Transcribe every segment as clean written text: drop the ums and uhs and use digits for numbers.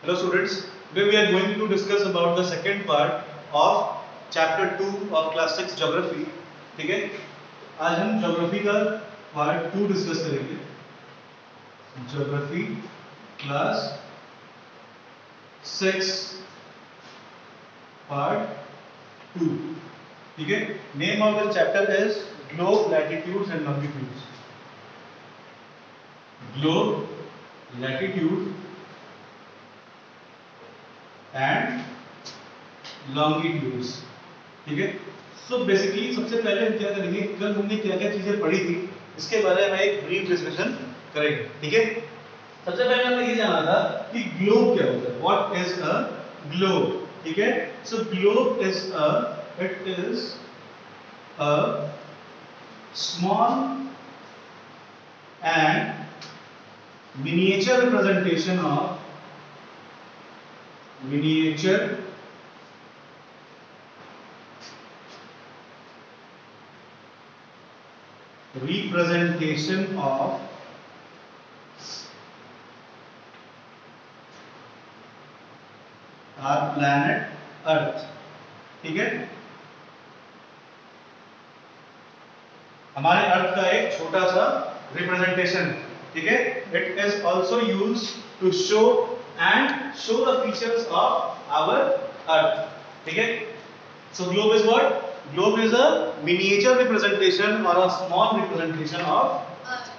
Hello students, today we are going to discuss about the second part of chapter 2 of class 6 geography. ठीक है, आज हम geography का part 2 discuss करेंगे. Geography class 6 part 2. ठीक है, name of the chapter is globe, latitudes and longitudes. Globe, latitude and longitudes. ठीक है, सो बेसिकली सबसे पहले हम क्या करेंगे, कल हमने क्या क्या चीजें पढ़ी थी इसके बारे में एक ब्रीफ डिस्कशन करेंगे. ठीक है, सबसे पहले हमने ये जाना था कि ग्लोब क्या होता है, व्हाट इज अ ग्लोब. ठीक है, so globe is a small and miniature representation of miniature representation of our planet Earth. ठीक है, हमारे अर्थ का एक छोटा सा रिप्रेजेंटेशन. ठीक है, it is also use to show and show the features of our earth. ठीक है, so globe is what? Globe is a miniature representation or a small representation of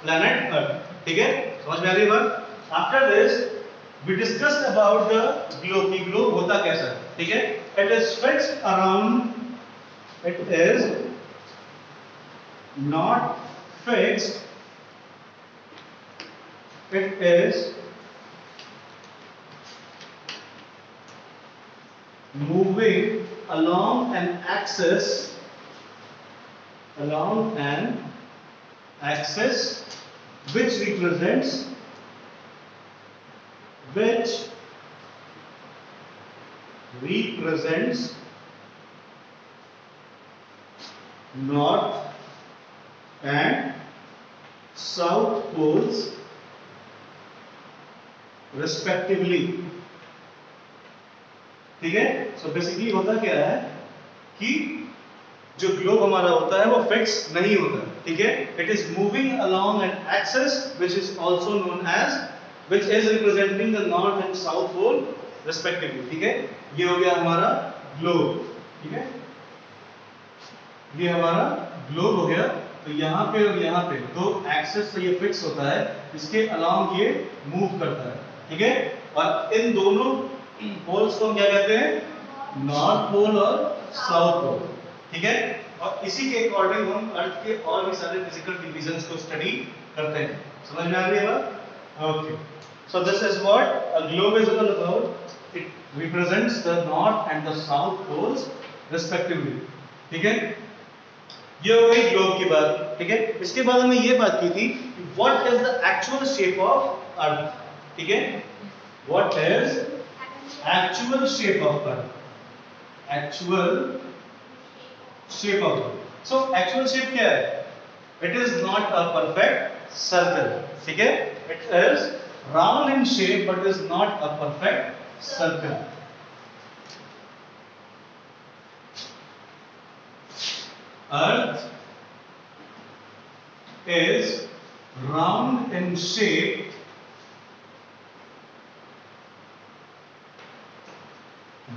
planet earth. ठीक है, समझ में आ रही है बात? After this we discussed about the globe. कि globe होता कैसा है. ठीक है, it is fixed around, it is not fixed, it is moving along an axis which represents north and south poles respectively. ठीक है, सो बेसिकली होता क्या है कि जो ग्लोब हमारा होता है वो फिक्स नहीं होता. ठीक है, it is moving along an axis which is also known as, which is representing the north and south pole respectively. ठीक है, ये हो गया हमारा ग्लोब. ठीक है, ये हमारा ग्लोब हो गया. तो यहाँ पे और यहाँ पे दो एक्सिस से ये फिक्स होता है, इसके अलोंग ये मूव करता है. ठीक है, और इन दोनों पोल्स को हम क्या कहते हैं, नॉर्थ पोल और साउथ पोल. ठीक है, और इसी के अकॉर्डिंग हम अर्थ के और भी सारे फिजिकल डिवीजंस को स्टडी करते हैं. समझ में आ रही है बात? Okay, so this is what a globe is all about. It represents the north and the south poles respectively. ठीक है, ये हो गई ग्लोब की बात. ठीक है, इसके बाद हमने ये बात की थी what is the actual shape of earth. ठीक है, what is actual shape of earth, actual shape of earth. So actual shape क्या है? It is not a perfect circle. ठीक है, it is round in shape but is not a perfect circle. Earth is round in shape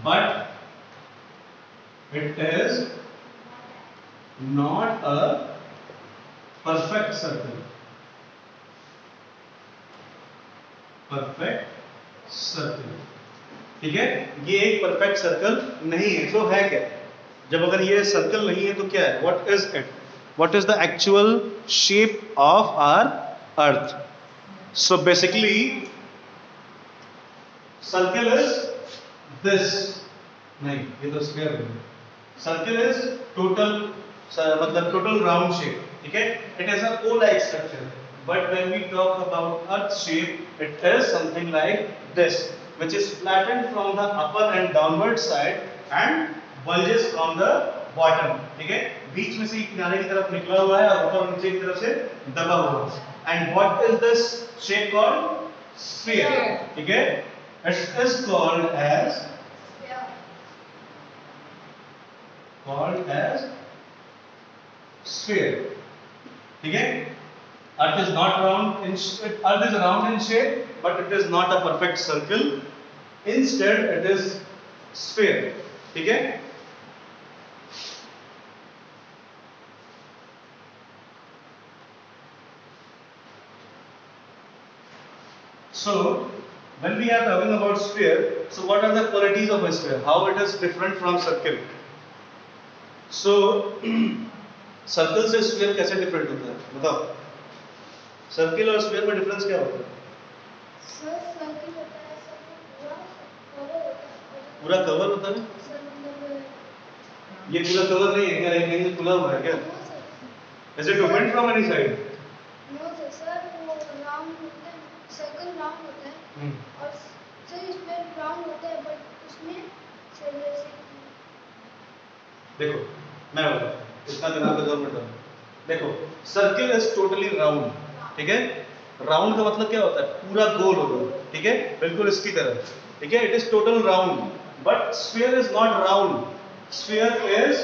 but it is not a perfect circle. Perfect circle. ठीक है, ये एक perfect circle नहीं है. तो है क्या? जब अगर ये सर्कल नहीं है तो क्या है? What is it? What is the actual shape of our earth? So basically circle is this. नहीं, ये तो स्क्वायर है. सर्कल इज टोटल, मतलब टोटल राउंड शेप. ठीक है, it is a O like structure, but when we talk about earth shape it is something like this which is flattened from the upper and downward side and bulges from the bottom. ठीक है, बीच में से किनारे की तरफ निकला हुआ है और ऊपर और नीचे की तरफ से दबा हुआ है. And what is this shape called? Sphere. ठीक है, It is called as sphere. ठीक है? Earth is not round in Earth is round in shape, but it is not a perfect circle. Instead, it is sphere. ठीक है? So, when we are talking about sphere, so what are the qualities of a sphere? How it is different from circle? So, circle से sphere कैसे different होता है बताओ? Circle और sphere में difference क्या होता है? सर सर्कल होता है पूरा कवर होता है? ये पूरा कवर नहीं है क्या? कहीं से खुला हुआ है क्या? Is it open from any side? No sir वो राउंड होता है, सर्कल राउंड होता है और सर इसमें राउंड होता है बट उसमें सर जैसे देखो मैं बताता हूँ इतना दिमाग में जरूर बैठा। देखो सर्किल इज टोटली राउंड, ठीक है? राउंड का मतलब क्या होता है? पूरा गोल होगा, ठीक है? बिल्कुल इसकी तरह, ठीक है? It is total round, but sphere is not round. Sphere is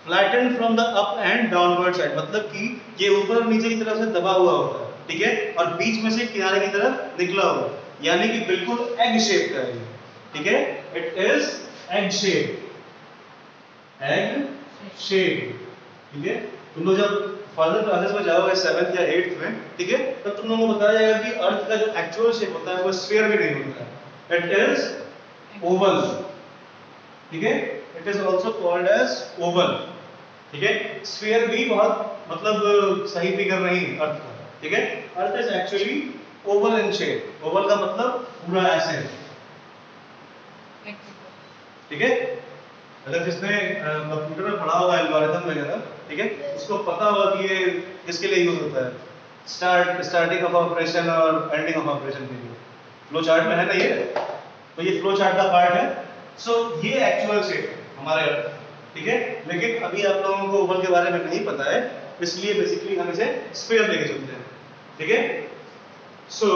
flattened from the up and downward side, मतलब कि ये ऊपर और नीचे की तरफ से दबा हुआ होता है, ठीक है? और बीच में से किनारे की तरफ निकला हुआ, यानी कि बिल्कुल एग शेप का है, ठीक है? It is egg shape, egg shape, ठीक है? तुम लोग जब फर्दर क्लासेस में जाओगे 7th या 8th में, ठीक है? तब तुम लोगों को बताया जाएगा कि अर्थ का जो एक्चुअल शेप होता है वो स्फीयर भी नहीं होता है, इट इज ओवल, ठीक है? It is also called as oval, ठीक है? स्फीयर भी बहुत मतलब सही फिगर नहीं अर्थ का, ठीक है? Earth is actually oval in shape. Oval का मतलब पूरा ऐसे, ठीक है? अगर जिसने कंप्यूटर में पढ़ा होगा एल्गोरिथम वगैरह, ठीक है, उसको पता होगा कि ये किसके लिए यूज होता है, स्टार्टिंग ऑफ ऑपरेशन और एंडिंग ऑफ ऑपरेशन के लिए। फ्लो चार्ट में है ना ये, तो ये फ्लो चार्ट का पार्ट है। सो ये एक्चुअल शेप है हमारे अर्थ, ठीक है? लेकिन अभी आप लोगों को ओवल के बारे में नहीं पता है, इसलिए बेसिकली हम इसे स्फीयर लेके चलते हैं, ठीक है? सो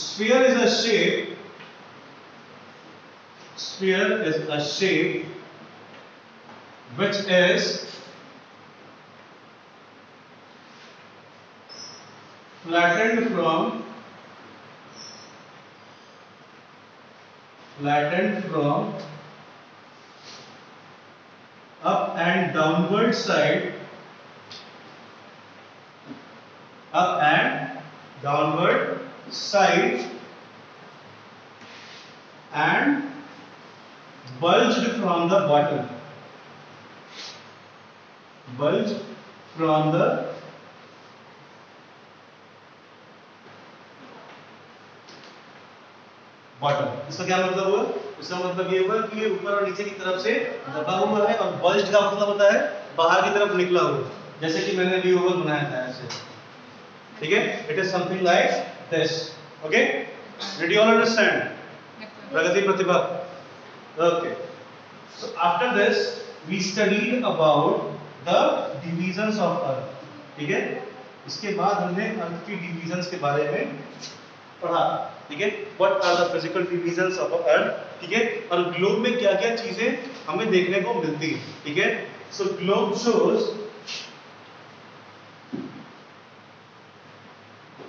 sphere is a shape which is flattened from up and downward side, up and downward side, and bulged from the bottom, bulged from the bottom. इसका क्या मतलब हुआ? इसका मतलब ये हुआ कि ये ऊपर और नीचे की तरफ से दबा हुआ है, और बल्ज्ड का मतलब होता है बाहर की तरफ निकला हुआ, जैसे कि मैंने भी ओवल बनाया था ऐसे, ठीक है? It is something like this, okay? Did you all understand? Pragati Pratibha, okay? So after this we studied about the divisions of earth, ठीक है? इसके बाद हमने अर्थ की डिविजन्स के बारे में पढ़ा, ठीक है? What are the physical divisions of earth, ठीक है? और ग्लोब में क्या क्या चीजें हमें देखने को मिलती है, ठीक है? सो ग्लोब शोज,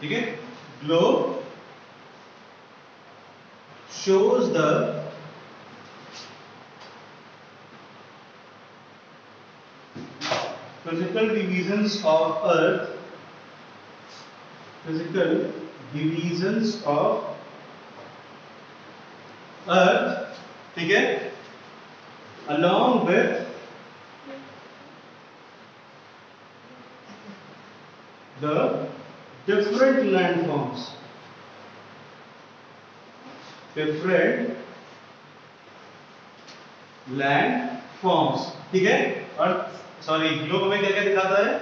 ठीक है? Globe shows the physical divisions of earth, physical divisions of earth, ठीक है? along with the different landforms, ठीक है? और सॉरी ग्लोब में क्या क्या दिखाता है?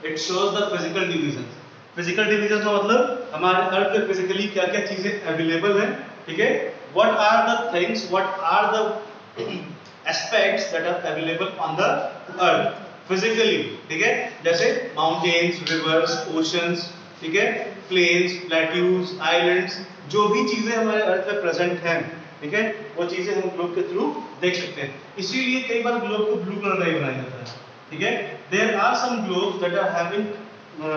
It shows the physical divisions. Physical division का मतलब हमारे अर्थ पे फिजिकली क्या क्या चीजें अवेलेबल हैं, ठीक है? What are the things, what are the aspects that are available on the earth physically, ठीक है, जैसे माउंटेन्स, रिवर्स, ओशंस, ठीक है, प्लेन्स, प्लेट्यूज, आइलैंड्स, जो भी चीजें हमारे अर्थ पे प्रेजेंट हैं, ठीक है, वो चीजें हम ग्लोब के थ्रू देख सकते हैं। इसीलिए कई बार ग्लोब को ब्लू कलर का ही बनाया जाता है, ठीक है। There are some globes that are having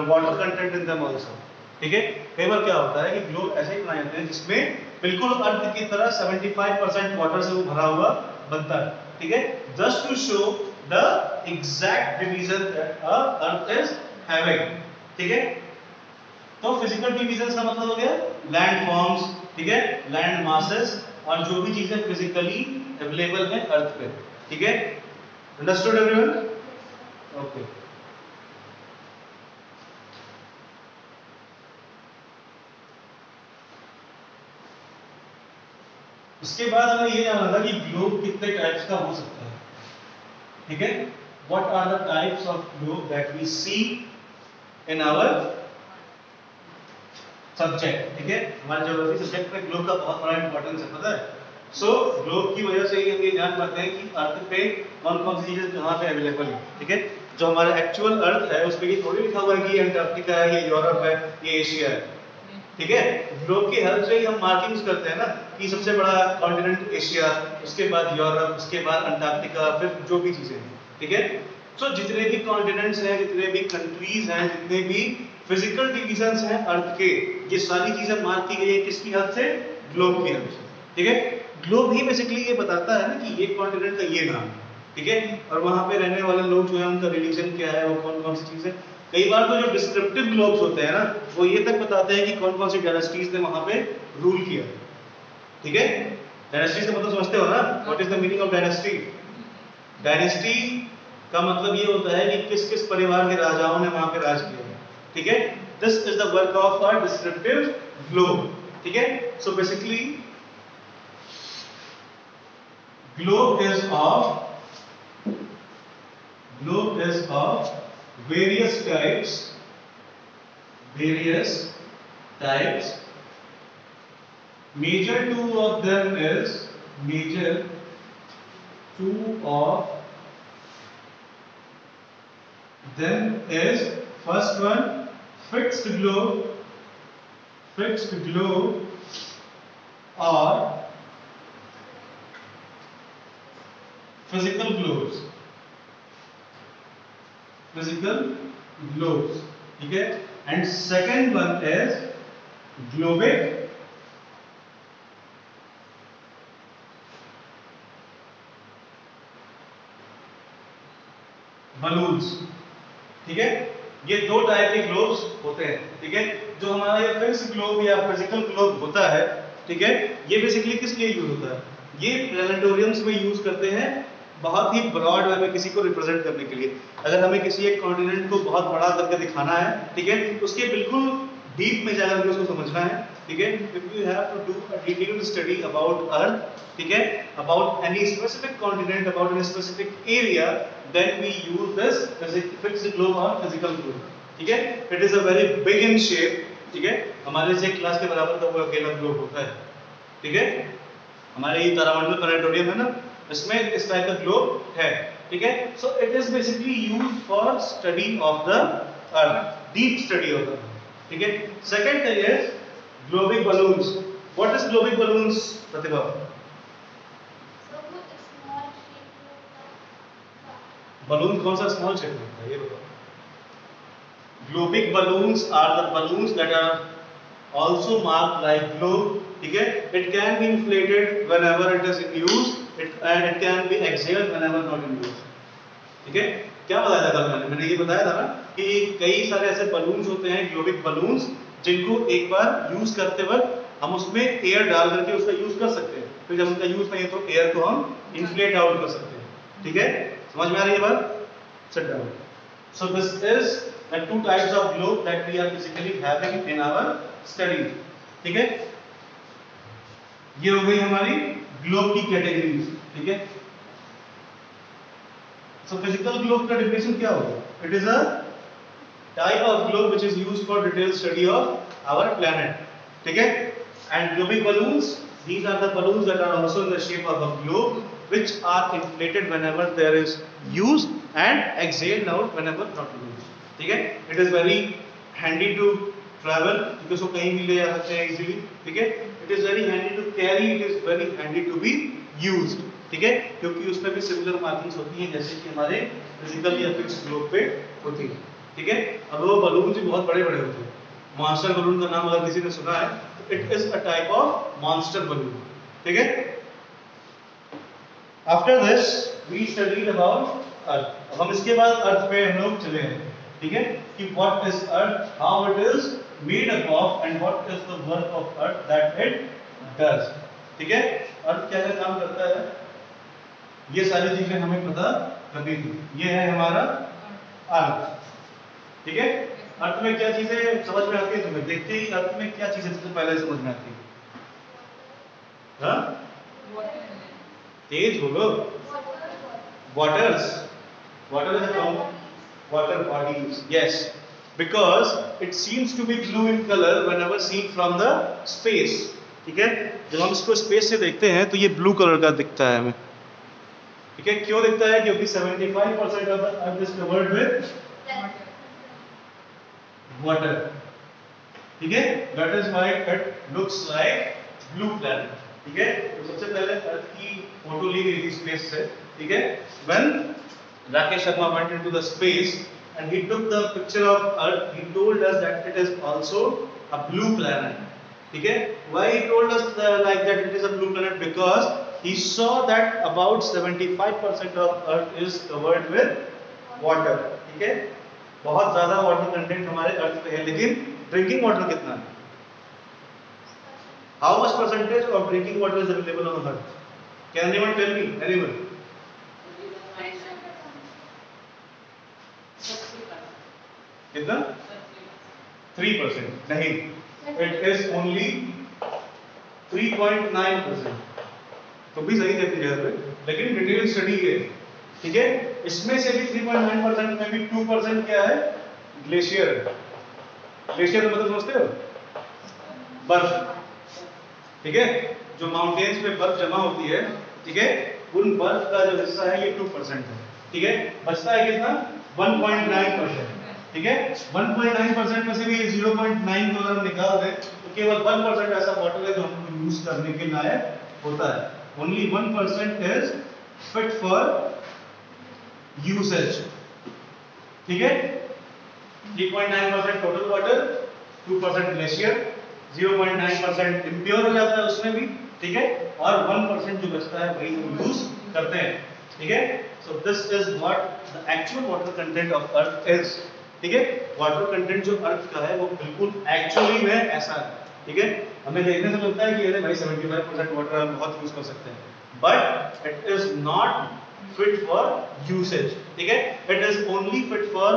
water content in them also, ठीक है। कई बार क्या होता है कि ग्लोब ऐसे ही बनाए जाते हैं जिसमें बिल्कुल अर्थ की तरह 75% वाटर से वो भरा हुआ बनता है, ठीक है, just to show the exact division that earth is having, ठीक है। तो फिजिकल डिवीजन का मतलब हो गया लैंड फॉर्म्स, ठीक है, लैंड मासेस, और जो भी चीजें फिजिकली अवेलेबल है अर्थ पे, ठीक है। Understood everyone? ओके। उसके बाद हमें ये जानना था कि ग्लोब कितने टाइप्स का हो सकता है, ठीक है। What are the types of globe that we see in our subject, ठीक है। हमारे ज्योग्राफी सब्जेक्ट में ग्लोब का बहुत बड़ा इंपॉर्टेंस है, पता है। सो ग्लोब की वजह से ही हम ये जान पाते हैं कि अर्थ पे कौन कौन सी चीजें कहाँ पे अवेलेबल है, ठीक है। जो हमारा एक्चुअल अर्थ है उस पर ये थोड़ी लिखा हुआ है कि ये अंटार्कटिका है, ये यूरोप है, ये एशिया है, ठीक है। ग्लोब की हेल्प से ही हम मार्किंग्स करते हैं ना कि सबसे बड़ा कॉन्टिनेंट एशिया, उसके बाद यूरोप, उसके बाद अंटार्कटिका, फिर जो भी चीजें हैं, ठीक है। सो जितने भी कॉन्टिनेंट्स हैं, जितने भी कंट्रीज हैं, जितने भी फिजिकल डिवीजन्स हैं अर्थ के, ये सारी चीजें मार्क की गई है किसकी हेल्प से? ग्लोब की हेल्प से, ठीक है। ग्लोब ही बेसिकली ये बताता है ना कि ये कॉन्टिनेंट का ये नाम, ठीक है, और वहां पे रहने वाले लोग जो है उनका रिलीजन क्या है, वो कौन कौन सी चीज है। कई बार तो जो डिस्क्रिप्टिव ग्लोब्स होते हैं ना, वो ये तक बताते हैं कि कौन कौन सी डायनेस्टीज ने वहां पे रूल किया, ठीक है। डायनेस्टीज का मतलब समझते हो ना, what is the meaning of dynasty? Dynasty का मतलब ये होता है कि किस किस परिवार के राजाओं ने वहां पे राज किया, ठीक है। This is the work of a descriptive globe, ठीक है। So basically globe is of various types. Major two of them is first one fixed globe or physical globes, ठीक है। And second one is globic balloons, ठीक है। ये दो type के globes होते हैं, ठीक है। जो हमारा ये फिक्स्ड ग्लोब या फिजिकल ग्लोब होता है, ठीक है, ये बेसिकली किस लिए यूज होता है? ये प्लैनेटोरियम्स में यूज करते हैं बहुत ही ब्रॉड वे में किसी को रिप्रेजेंट करने के लिए। अगर हमें किसी एक कॉन्टिनेंट को बहुत बड़ा करके दिखाना है, ठीक है, उसके बिल्कुल डीप में जाकर के उसको समझना है, ठीक है। If you have to do a detailed study about earth, ठीक है, about any specific continent, about any specific area, then we use this fixed globe और फिजिकल ग्लोब, ठीक है। It is a very big in shape, ठीक है, हमारे से class के बराबर का वो अकेला ग्लोब होता है, ठीक है। हमारे ये तारामंडल प्लैनेटोरियम है ना, इसमें इस टाइप का ग्लोब है, ठीक है। So it is basically used for study of the earth, deep study of the earth, ठीक है। Second is globic balloons. What is globic balloons, Pratibha? Balloon कौन सा स्मॉल शेप में होता है ये बताओ। Globic balloons are the balloons that are also marked like globe, ठीक है। It can be inflated whenever it is in use, and it can be exhaled whenever not in use, ठीक है। क्या बताया था कल मैंने ये बताया था ना कि कई सारे ऐसे बलून्स होते हैं, ग्लोबिक बलून्स, जिनको एक बार यूज करते वक्त हम उसमें एयर डाल करके उसका यूज कर सकते हैं, फिर जब उनका यूज नहीं है तो एयर को हम इन्फ्लेट आउट कर सकते हैं, ठीक है। समझ में आ रही है बात? Sit down. So this is the two types of globe that we are physically having in our study, ठीक है। ये हो गई हमारी ग्लोब की कैटेगरीज, ठीक है। So physical globe का definition क्या होगा? It is a type of globe which is used for detailed study of our planet, ठीक है। And globic balloons, these are the balloons that are also in the shape of a globe which are inflated whenever there is use and exhaled out whenever not used. ठीक है, it is very handy to travel क्योंकि उसको कहीं भी ले जा सकते हैं easily. ठीक है, it is very handy to carry, it is very handy to be used. ठीक है, क्योंकि उसमें भी सिमिलर मार्किंग्स होती हैं जैसे कि हमारे फिजिकल या फिक्स ग्लोब पे होती है. ठीक है, अब वो बलून भी बहुत बड़े बड़े होते हैं. मॉन्स्टर बलून का नाम अगर किसी ने सुना है तो it is a type of monster balloon. ठीक है, after this we studied about earth. अब हम इसके बाद अर्थ पे हम लोग चले हैं. ठीक है, कि what is earth, how it is made up of and what is the work of earth that it does. ठीक है, अर्थ क्या क्या काम करता है, ये सारी चीजें हमें पता करनी थी. ये है हमारा अर्थ. ठीक है, अर्थ में क्या चीजें समझ में आती है तुम्हें? देखते ही अर्थ में क्या चीजें सबसे पहले समझ में आती है? हाँ, तेज बोलो. waters water is a term, water bodies. Yes, because it seems to be blue in color whenever seen from the space. ठीक है, जब हम इसको स्पेस से देखते हैं तो ये ब्लू कलर का दिखता है हमें. ठीक है, क्यों दिखता है? क्योंकि 75% of the earth is covered with water. ठीक है, that is why it looks like blue planet. ठीक है, तो सबसे पहले अर्थ की फोटो ली गई थी स्पेस से. ठीक है, when Rakesh Sharma went into the space and he took the picture of earth, he told us that it is also a blue planet. ठीक है, why he told us like that it is a blue planet? Because he saw that about 75% of earth is covered with water. ठीक है, बहुत ज्यादा water content हमारे अर्थ पे है, लेकिन ड्रिंकिंग वाटर कितना है? How much percentage of drinking water is available on earth? Can anyone tell me? Anyone? कितना? 3%. नहीं, it is only 3.9%. तो भी सही थे अपनी जगह पे, लेकिन डिटेल स्टडी है. ठीक है, इसमें से भी 3.9% में भी 2% क्या है? ग्लेशियर. ग्लेशियर मतलब समझते हो? बर्फ. ठीक है, जो माउंटेन्स पे बर्फ जमा होती है. ठीक है, उन बर्फ का जो हिस्सा है ये 2% है. ठीक है, बचता है कितना? 1.9%. ठीक है, 1.9% में से भी 0.9 को अगर हम निकाल दें तो केवल 1% ऐसा वाटर है जो हमको यूज करने के लायक होता है. Only 1% is fit for usage. ठीक है, 3.9% total water, 2% glacier, 0.9% impure हो जाता है उसमें भी. ठीक है, और 1% जो बचता है वही हम यूज करते हैं. ठीक है, so this is what the actual water content of earth is. ठीक है, वाटर कंटेंट जो अर्थ का है वो बिल्कुल एक्चुअली में ऐसा है. ठीक है, हमें देखने से लगता है कि अरे भाई 75% वाटर हम बहुत यूज कर सकते हैं, but it is not fit for usage. ठीक है, it is only fit for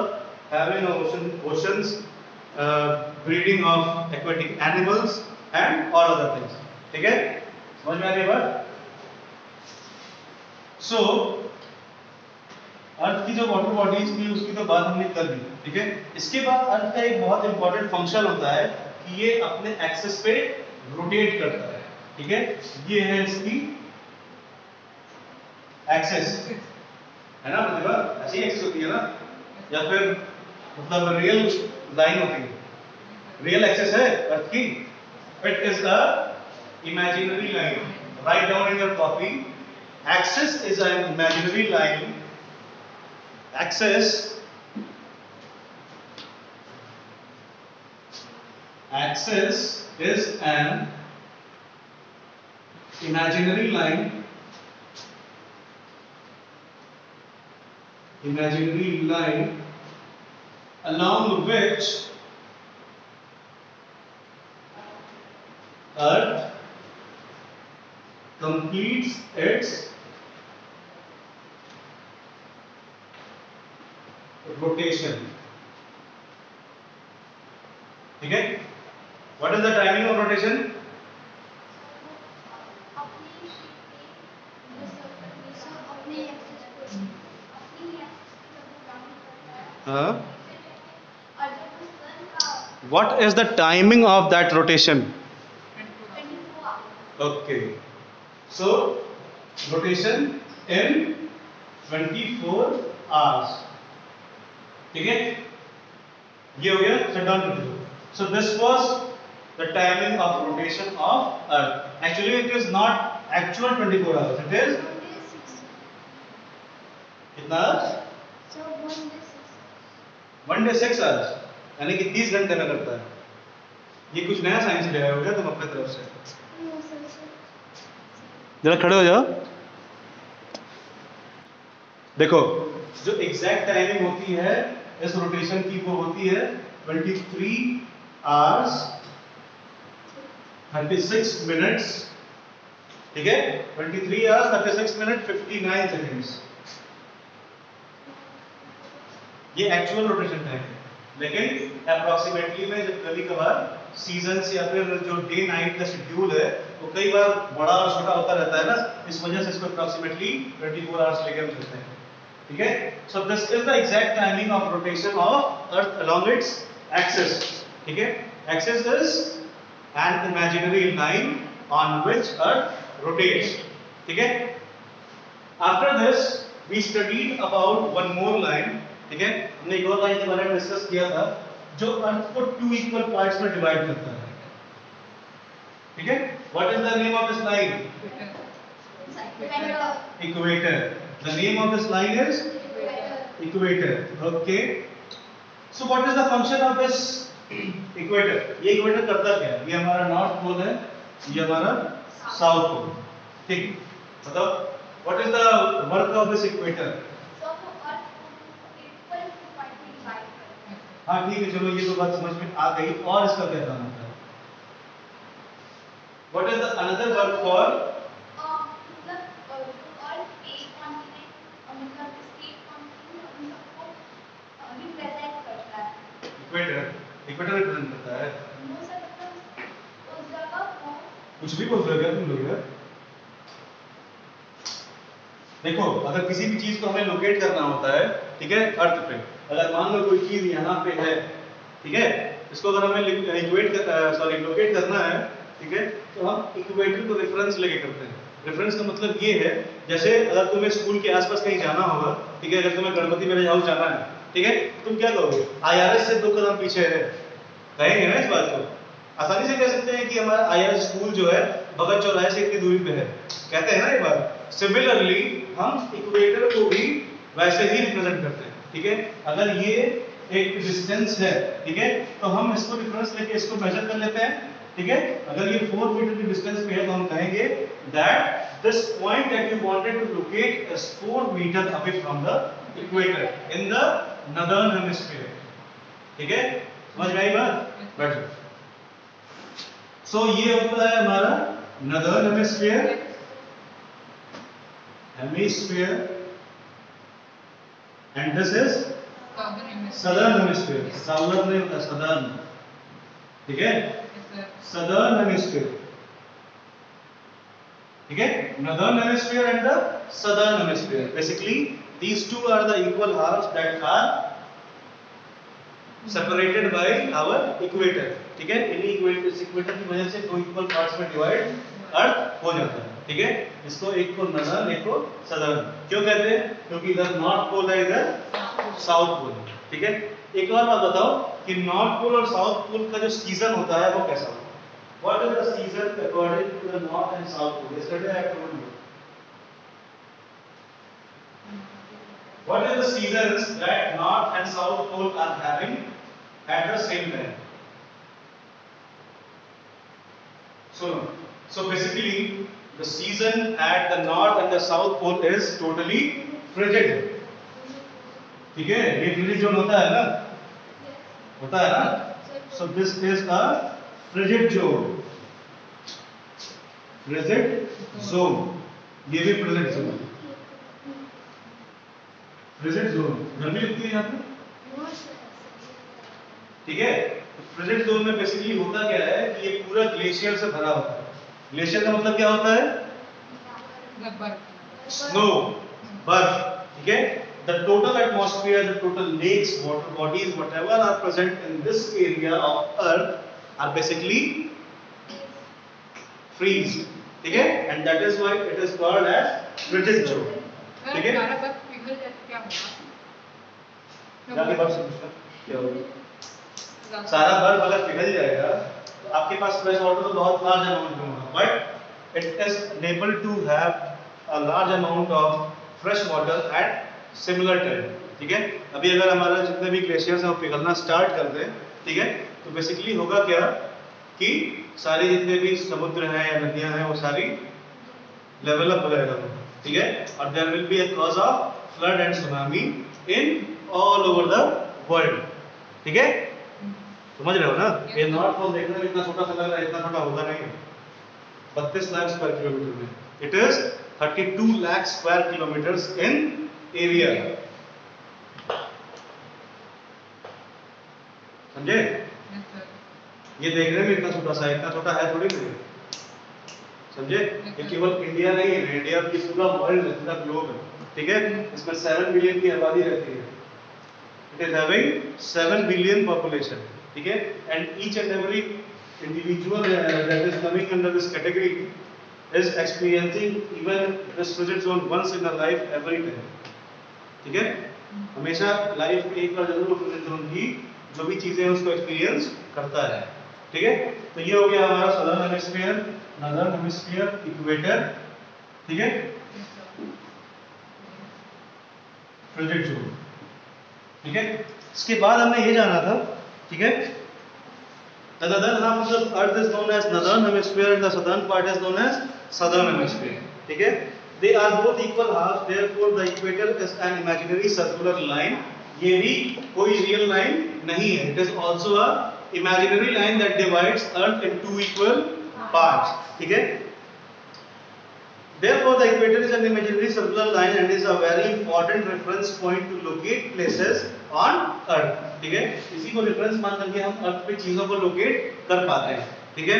having oceans, breeding of aquatic animals and all other things. ठीक है, समझ में आ रही है बात? सो अर्थ की जो वाटर बॉडीज थी उसकी तो बात हमने कर दी. ठीक है, इसके बाद अर्थ का एक बहुत इंपॉर्टेंट फंक्शन होता है कि ये अपने एक्सिस पे रोटेट करता है. ठीक है, ये है इसकी एक्सिस, है ना प्रतिभा? ऐसी एक्सिस होती है ना, या फिर मतलब रियल लाइन होती है? रियल एक्सिस है अर्थ की. It is a imaginary line. Write down in your copy, axis is an imaginary line. Axis is an imaginary line along which Earth completes its rotation. ठीक है, what is the timing of rotation? What is the timing of that rotation? Okay, so rotation in 24 hours. ठीक है, ये हो गया shut down कर दो. So this was the timing of rotation of Earth. Actually it is not actual 24 hours. It is कितना? So 1 day 6 hours, यानी कि 30 घंटे में करता है. ये कुछ नया साइंस ले आए हो क्या तुम अपने तरफ से? जरा खड़े हो जाओ. देखो जो एग्जैक्ट टाइमिंग होती है इस रोटेशन की वो होती है 23 hours 36 minutes. ठीक है, 23 hours 36 minutes 59 seconds. ये एक्चुअल रोटेशन टाइम है. लेकिन अप्रोक्सीमेटली में जब कभी कभार सीजन्स या फिर जो डे नाइट का शेड्यूल है वो कई बार बड़ा और छोटा होता रहता है ना, इस वजह से इसको अप्रोक्सीमेटली 24 आवर्स लेके हम चलते हैं. ठीक है, so this is the exact timing of rotation of earth along its axis. ठीक है, axis is an imaginary line on which earth rotates. ठीक है, after this we studied about one more line. ठीक है, हमने एक और लाइन के बारे में डिस्कस किया था जो अर्थ को 2 इक्वल पार्ट्स में डिवाइड करता है. ठीक है, what is the name of this line? Equator. The name of this line is equator. Okay, so what is the function of this equator? ये इक्वेटर करता क्या है? ये हमारा नॉर्थ पोल है, ये हमारा साउथ पोल. ठीक, बताओ what is the work of this equator? हाँ ठीक है, चलो ये तो बात समझ में आ गई. और इसका क्या काम होता है? What is the another word for? Equator. Equator represent करता है. कुछ भी बोल रहे हो तुम लोग यार. देखो अगर किसी भी चीज को हमें लोकेट करना होता है, ठीक है, अर्थ पे, अगर मान लो कोई चीज यहाँ पे है, ठीक है, इसको अगर हमें लोकेट करना है, ठीक है, तो हम इक्वेटर को रेफरेंस लेके करते हैं. रेफरेंस का मतलब ये है, जैसे अगर तुम्हें स्कूल के आसपास कहीं जाना होगा, ठीक है, अगर तुम्हें गणपति मैरिज हाउस जाना है, ठीक है, तुम क्या कहोगे? IRS से 2 कदम पीछे है, कहेंगे ना इस बात को. आसानी से कह सकते हैं कि हमारा IRS स्कूल जो है भगत चौराहे से इतनी दूरी पे है, कहते हैं ना ये बात. सिमिलरली हम इक्वेटर को भी वैसे ही रिप्रेजेंट करते हैं. ठीक है, अगर ये एक डिस्टेंस है, ठीक है, तो हम इसको रेफरेंस लेके इसको मेजर कर लेते हैं. ठीक है, अगर ये 4 मीटर की डिस्टेंस पे है तो हम कहेंगे that this point that you wanted to locate is 4 metre away from the equator in the northern hemisphere. ठीक है, समझ में आई बात? बैठ जाओ. सो ये होता है हमारा northern hemisphere, and this is southern hemisphere. Southern नहीं होता, southern. ठीक है, southern hemisphere. ठीक है, northern hemisphere and the southern hemisphere. Basically, these two are the equal halves that are separated by our equator. ठीक है, इस इक्वेटर की वजह से 2 इक्वल पार्ट्स में डिवाइड अर्थ हो जाता है. ठीक है, इसको एक को नॉर्दर्न एक को सदर्न क्यों कहते हैं? क्योंकि इधर नॉर्थ पोल है, इधर साउथ पोल है. ठीक है, एक और बात बताओ कि नॉर्थ पोल और साउथ पोल का जो सीजन होता है वो कैसा होता है? What is the season according to the north and south pole? Yesterday I told you. What is the seasons that north and south pole are having at the same time? So basically the season at the north and the south pole is totally frigid. ठीक है, ये frigid zone होता है ना, होता है ना. So this is a frigid zone. Frigid zone, ये भी frigid zone. Frigid zone गर्मी लगती है यहाँ पे. ठीक है, फ्रिजिड जोन में बेसिकली होता क्या है कि ये पूरा ग्लेशियर से भरा होता है. ग्लेशियर का मतलब क्या होता है? स्नो, बर्फ. ठीक है, the total atmosphere, the total lakes, water bodies, whatever are present in this area of earth are basically freeze. ठीक है, and that is why it is called as frigid zone. ठीक है, सारा बर्फ पिघल जाए तो क्या होगा? जाके बर्फ से पूछना क्या होगा। सारा बर्फ अगर पिघल जाएगा तो आपके पास फ्रेश वाटर तो बहुत लार्ज अमाउंट में होगा, but it is enable to have a large amount of fresh water at similar time. ठीक है, अभी अगर हमारा जितने भी ग्लेशियर्स हैं वो पिघलना स्टार्ट कर दें, ठीक है, तो बेसिकली होगा क्या कि सारे जितने भी समुद्र हैं या नदियां हैं वो सारी लेवल अप हो जाएगा, ठीक है, और there will be a cause of flood and tsunami in all over the world. ठीक है, समझ रहे हो ना? ये नॉर्थ पोल देखने में इतना छोटा सा लग रहा है, इतना छोटा होगा नहीं। 32 लाख स्क्वायर किलोमीटर में, it is 32 lakh square kilometres in area. समझे? ये देखने में इतना छोटा सा है, इतना छोटा है थोड़ी नहीं, समझे? ये केवल इंडिया नहीं है, इंडिया की पूरा वर्ल्ड है, पूरा ग्लोब है, ठीक है, इसमें 7 बिलियन की आबादी रहती है। It is having 7 billion population, ठीक है, and each and every individual that is coming under this category is experiencing even this frigid zone once in a life every time। ठीक है, हमेशा लाइफ में एक बार जरूर फ्रिजिड जोन की जो भी चीजें हैं उसको एक्सपीरियंस करता है। ठीक है, तो ये हो गया हमारा southern hemisphere, northern hemisphere, equator, ठीक है, फ्रिजिड जोन। ठीक है, इसके बाद हमने ये जाना था, ठीक है, the northern half of the earth is known as northern hemisphere and the southern part is known as southern hemisphere। ठीक है, they are both equal halves, therefore the equator is an imaginary circular line। ये भी कोई real line नहीं है, it is also a imaginary line that divides earth into two equal parts। ठीक है, therefore the equator is an imaginary circular line and is a very important reference point to locate places on earth। ठीक है, इसी को reference मान करके हम अर्थ पे चीजों को लोकेट कर पाते हैं। ठीक है,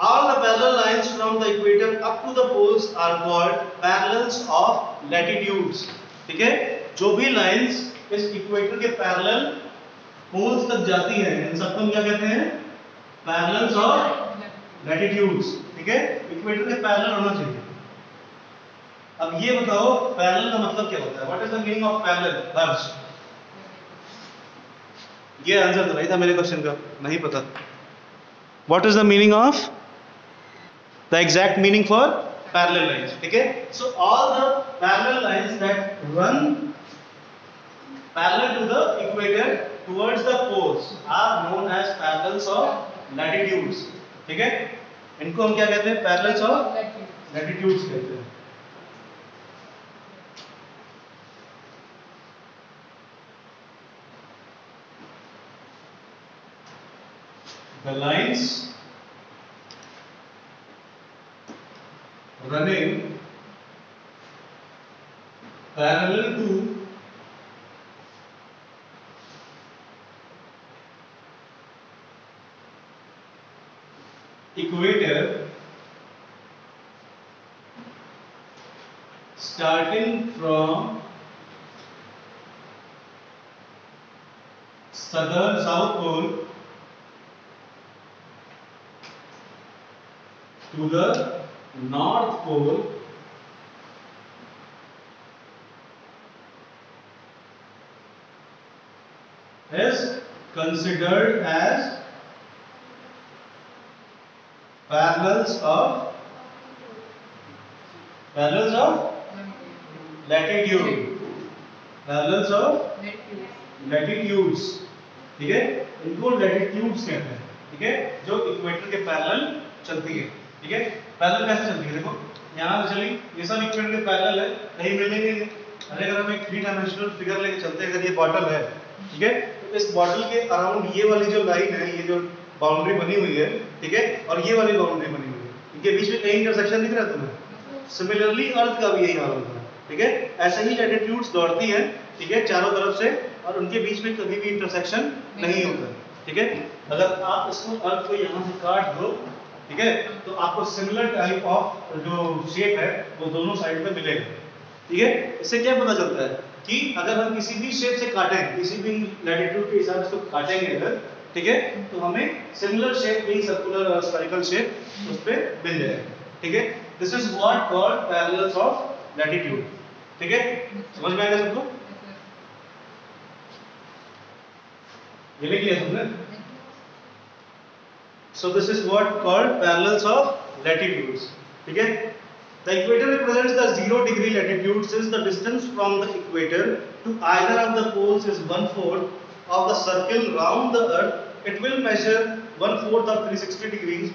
all the parallel lines from the equator up to the poles are called parallels of latitudes। ठीक है, जो भी लाइंस इस इक्वेटर के पैरेलल पोल्स तक जाती हैं इन सबको हम क्या कहते हैं? Parallels of latitudes. ठीक है, इक्वेटर के पैरेलल होना चाहिए। अब ये बताओ पैरेलल का मतलब क्या होता है? What is the meaning of parallel? Harsh, ये आंसर तो नहीं था मेरे क्वेश्चन का, नहीं पता। What is the meaning of the exact meaning for parallel lines? ठीक है, so all the parallel lines that run parallel to the equator towards the poles are known as parallels of latitudes. ठीक है, इनको हम क्या कहते हैं? Parallels of latitudes कहते हैं। The lines running parallel to equator starting from south pole to the north pole is considered as parallels of latitude, parallels of latitudes। ठीक है, इनको लैटिट्यूड्स कहते हैं। ठीक है, जो इक्वेटर के पैरेलल चलती है। ठीक है, पैरेलल कैसे चलती है? देखो यहाँ से चली, ये सब इक्वेटर के पैरेलल है, कहीं मिलने नहीं। अरे अगर हम एक 3 डायमेंशनल फिगर लेके चलते हैं, अगर ये बॉटल है, ठीक है, तो इस बॉटल के अराउंड ये वाली जो लाइन है, ये जो बाउंड्री बनी हुई है, ठीक है, और ये वाली बाउंड्री बनी हुई है, इनके बीच में कहीं इंटरसेक्शन दिख रहा है तुम्हें? सिमिलरली अर्थ का भी यही हाल होता है। ठीक है, ऐसे ही लैटिट्यूड्स दौड़ती हैं, ठीक है, चारों तरफ से, और उनके बीच में कभी भी इंटरसेक्शन नहीं होता। ठीक है, अगर आप इसको अर्थ को यहाँ से काट दो, ठीक है, तो आपको सिमिलर टाइप ऑफ जो शेप है वो दोनों साइड पे मिलेगा। ठीक है, इससे क्या पता चलता है कि अगर हम किसी भी शेप से काटें, किसी भी लैटिट्यूड के हिसाब से काटेंगे अगर, ठीक है, तो हमें सिमिलर शेप भी सर्कुलर स्फेरिकल शेप उस पे मिल जाएगा। ठीक है, this is what called parallels of latitude. ठीक है, समझ में आएगा सबको? ये लिख लिया तुमने? So this is what called parallels of latitudes. ठीक है? The equator represents the 0 degree latitude since the distance from the equator to either of the poles is 1/4 of the circle round the earth. It will measure 1/4 of 360 degrees,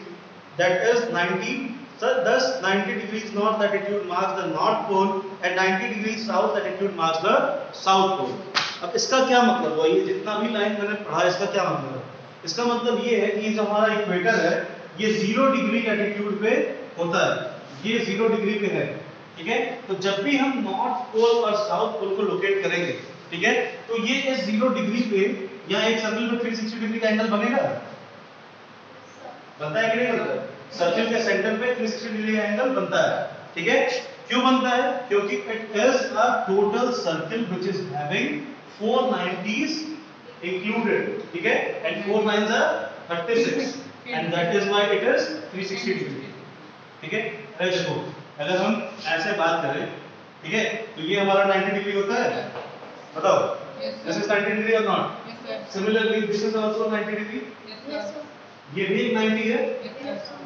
that is 90. So thus 90 degrees north latitude marks the north pole and 90 degrees south latitude marks the south pole. अब इसका क्या मतलब हुआ? ये जितना भी line मैंने पढ़ा इसका क्या मतलब है? इसका मतलब ये है कि जो हमारा इक्वेटर है ये 0 डिग्री लैटिट्यूड पे होता है, ये 0 डिग्री पे है। ठीक है, तो जब भी हम नॉर्थ पोल और साउथ पोल को लोकेट करेंगे, ठीक है, तो ये इस 0 डिग्री पे या एक सर्कल में 360 डिग्री का एंगल बनेगा, बनता है कि नहीं बनता? सर्कल के सेंटर पे 360 डिग्री का एंगल बनता है। ठीक है, क्यों बनता है? क्योंकि it is a total circle which is having 4 90s included. ठीक है, and 4 9s are 36 and that is why it is 360 degree. ठीक है, अरे देखो अगर हम ऐसे बात करें, ठीक है, तो ये हमारा 90 डिग्री होता है, बताओ, this is 90 degree or not? Similarly this is also 90 degree. ये भी एक 90 है,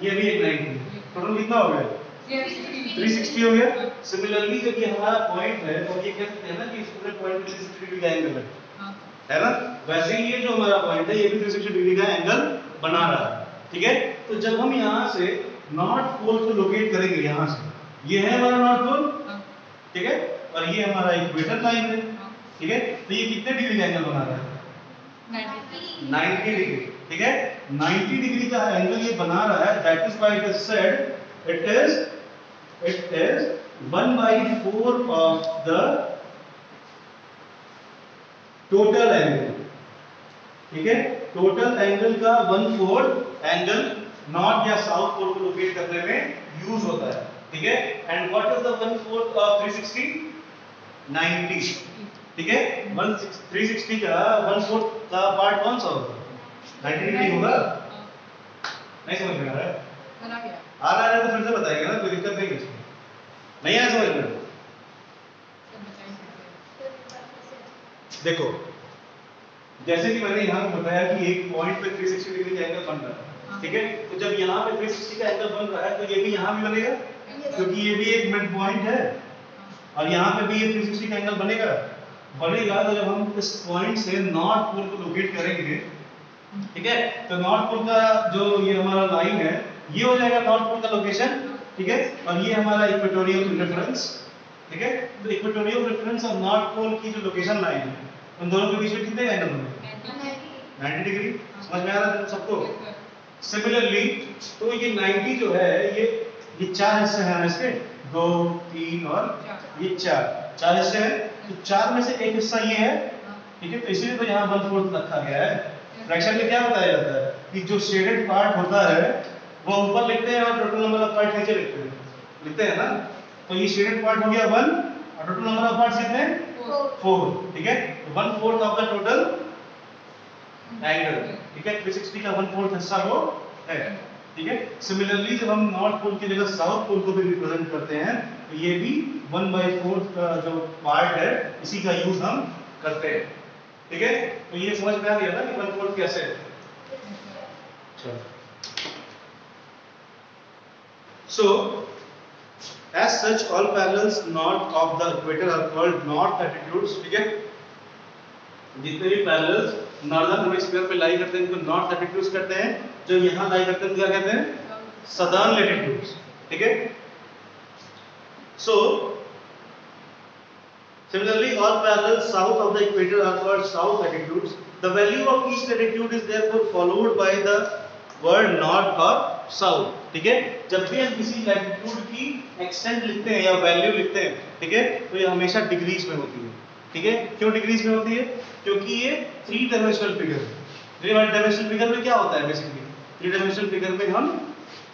ये भी एक 90 है, टोटल कितना हो गया? 360 हो गया। सिमिलरली जब ये हमारा पॉइंट है तो ये कह सकते हैं ना कि इस पूरे पॉइंट पे 360 डिग्री का एंगल है ना? वैसे ही ये जो हमारा पॉइंट है ये भी 360 डिग्री का एंगल बना रहा है। ठीक है, तो जब हम यहाँ से नॉर्थ पोल को लोकेट करेंगे, यहाँ से ये है हमारा नॉर्थ पोल, ठीक है, और ये हमारा इक्वेटर लाइन है, ठीक है, तो ये कितने डिग्री का एंगल बना रहा है? 90 डिग्री। ठीक है, 90 डिग्री का एंगल ये बना रहा है, that is why it is said it is 1/4 of the total angle. ठीक है, टोटल एंगल का 1/4 एंगल नॉर्थ या साउथ पोल को लोकेट करने में यूज होता है। ठीक है, and what is the 1/4 of 360? 90। ठीक है, 360 का 1/4 का पार्ट कौन सा होगा? 90 डिग्री होगा। नहीं समझ में आ रहा है? आ रहा है तो फिर से बताएंगे ना, कोई दिक्कत नहीं है इसमें। नहीं आया समझ में? देखो जैसे कि मैंने यहाँ पे बताया कि एक पॉइंट पे 360 डिग्री का एंगल बन रहा है, ठीक है, तो जब यहाँ पे 360 का एंगल बन रहा है तो ये भी यहाँ भी बनेगा, क्योंकि ये भी एक मिड पॉइंट है और यहाँ पे भी ये 360 का एंगल बनेगा। तो जब हम इस पॉइंट से नॉर्थ पोल को लोकेट करेंगे, ठीक है, तो नॉर्थ पोल का जो ये हमारा लाइन है ये हो जाएगा नॉर्थ पोल का लोकेशन। ठीक है, और ये हमारा इक्वेटोरियल रेफरेंस। ठीक है, तो इक्वेटोरियल रेफरेंस और नॉर्थ पोल की जो लोकेशन लाइन है उन दोनों के बीच में कितने एंगल बनेंगे? 90 डिग्री। समझ में आ रहा है सबको? सिमिलरली तो ये 90 जो है ये 4 हिस्से हैं इसके, 2 3 और ये 4 हिस्से हैं, तो 4 में से एक हिस्सा ये है। ठीक है, तो इसीलिए तो यहाँ 1/4 रखा गया है। फ्रैक्शन में क्या बताया जाता है कि जो शेडेड पार्ट होता है वो ऊपर लिखते हैं और टोटल नंबर ऑफ पार्ट नीचे लिखते हैं ना, तो ये शेडेड पार्ट हो गया 1 और टोटल नंबर ऑफ पार्ट्स कितने? 4। ठीक है, 1/4 ऑफ द टोटल एंगल। ठीक है, 360 का 1/4 हिस्सा वो है। ठीक है, सिमिलरली जब हम नॉर्थ पोल की जगह साउथ पोल को भी रिप्रेजेंट करते हैं तो ये भी 1/4 का जो पार्ट है इसी का यूज हम करते हैं। ठीक है, तो ये समझ में आ गया ना कि 1/4 कैसे है। चलो, so as such all parallels north of the equator are called north latitudes। ठीक है, जितने भी पैरेलल्स नॉर्दर्न हेमिस्फीयर पे लाई करते हैं इनको नॉर्थ लैटिट्यूड्स कहते हैं, जो यहाँ लाई करते हैं क्या कहते हैं? Southern latitudes. ठीक है, so similarly all parallels south of the equator are called south latitudes. The value of each latitude is therefore followed by the word north और साउथ। ठीक है, जब भी हम किसी लैटिट्यूड की एक्सटेंट लिखते हैं या वैल्यू लिखते हैं, ठीक है, तो ये हमेशा डिग्रीज में होती है। ठीक है, क्यों डिग्रीज में होती है? क्योंकि ये 3 डायमेंशनल फिगर है। 3 डायमेंशनल फिगर में क्या होता है बेसिकली? 3 डायमेंशनल फिगर में हम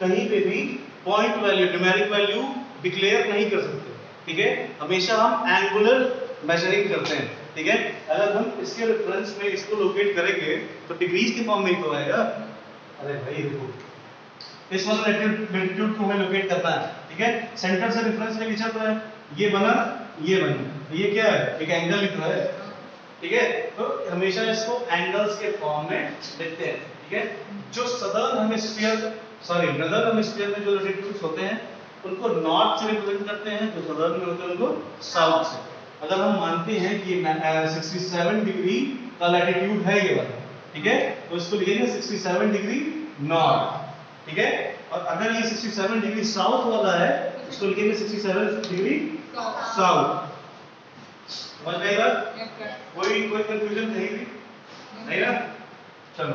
कहीं पे भी point value, numeric value declare नहीं कर सकते। ठीक है, हमेशा हम एंगुलर मेजरिंग करते हैं। ठीक है, अगर हम इसके रेफरेंस में इसको लोकेट करेंगे तो डिग्रीज के फॉर्म में ही तो आएगा। अरे भाई देखो, इस वाले लैटिट्यूड को हमें लोकेट करना है। ठीक है, सेंटर से रेफरेंस लेके चल रहा है, ये बना, ये बना, तो ये क्या है, एक एंगल ही तो है, ठीक है। तो हमेशा इसको एंगल्स के फॉर्म में लिखते हैं, ठीक है। जो southern hemisphere sorry northern hemisphere में जो लैटिट्यूड्स होते हैं उनको नॉर्थ से रिप्रेजेंट करते हैं, जो सदर्न में होते हैं उनको साउथ से। अगर हम मानते हैं कि 67 डिग्री का लैटिट्यूड है ये वाला, ठीक है, तो इसको लिखेंगे 67 डिग्री नॉर्थ, ठीक है। और अगर ये 67 डिग्री साउथ वाला है इसको लिखेंगे 67 डिग्री साउथ। समझ में आएगा? कोई कंफ्यूजन नहीं भी नहीं ना? चलो,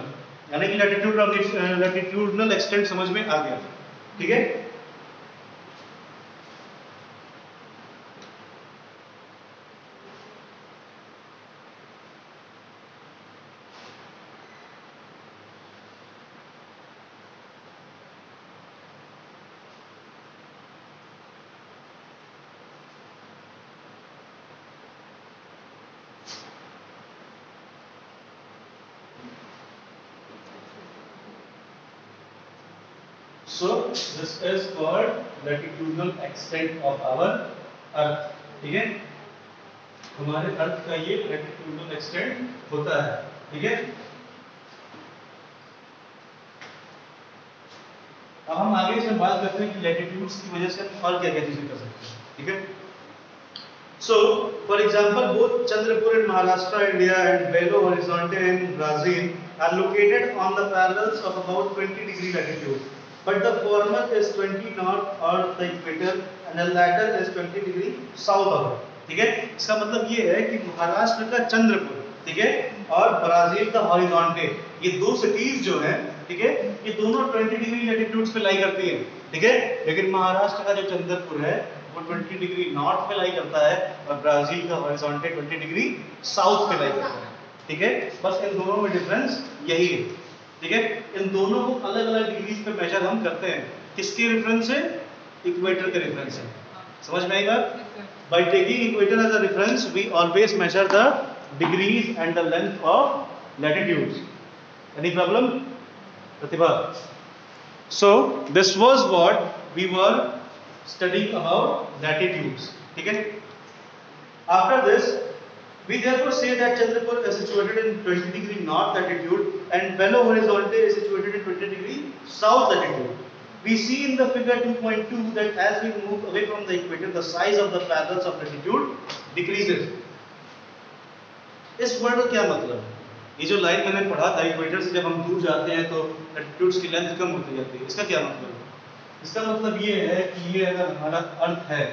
यानी कि लैटिट्यूडनल एक्सटेंट समझ में आ गया, ठीक है। So this is called latitudinal extent of our Earth, ठीक है। हमारे अर्थ का ये latitudinal extent होता है, ठीक है। अब हम आगे इसमें बात करते हैं कि लैटिट्यूड्स की वजह से हम और क्या क्या चीजें कर सकते हैं, ठीक है। So, for example, both Chandrapur in Maharashtra, India, and Belo Horizonte in Brazil are located on the parallels of about 20 degree latitude. But the former is 20 north of the equator and the latter is 20 degree south of it. ठीक है, इसका मतलब ये है कि महाराष्ट्र का चंद्रपुर, ठीक है, और ब्राजील का हॉरिजॉन्टे, ये दो सिटीज जो हैं, ठीक है, ये दोनों 20 डिग्री लैटिट्यूड्स पे लाई करती हैं, ठीक है। लेकिन महाराष्ट्र का जो चंद्रपुर है वो 20 डिग्री नॉर्थ पे लाई करता है और ब्राजील का हॉरिजॉन्टे 20 डिग्री साउथ पे लाई करता है, ठीक है। बस इन दोनों में डिफरेंस यही है, ठीक है। इन दोनों को अलग अलग डिग्रीज पे मेजर हम करते हैं, किसके रेफरेंस से? इक्वेटर के रेफरेंस से। समझ में आएगा? By taking equator as a reference we always measure the degrees and the length of latitudes. Any problem Pratibha? So this was what we were studying about latitudes, ठीक है। After this we therefore say that Chandrapur is situated in 20 degree north latitude and Belo Horizonte is situated in 20 degree south latitude. We see in the figure 2.2 that as we move away from the equator, the size of the parallels of latitude decreases. इस word का क्या मतलब है? ये जो line मैंने पढ़ा था, इक्वेटर से जब हम दूर जाते हैं तो लैटिट्यूड्स की लेंथ कम होती जाती है, इसका क्या मतलब है? इसका मतलब ये है कि ये अगर हमारा अर्थ है,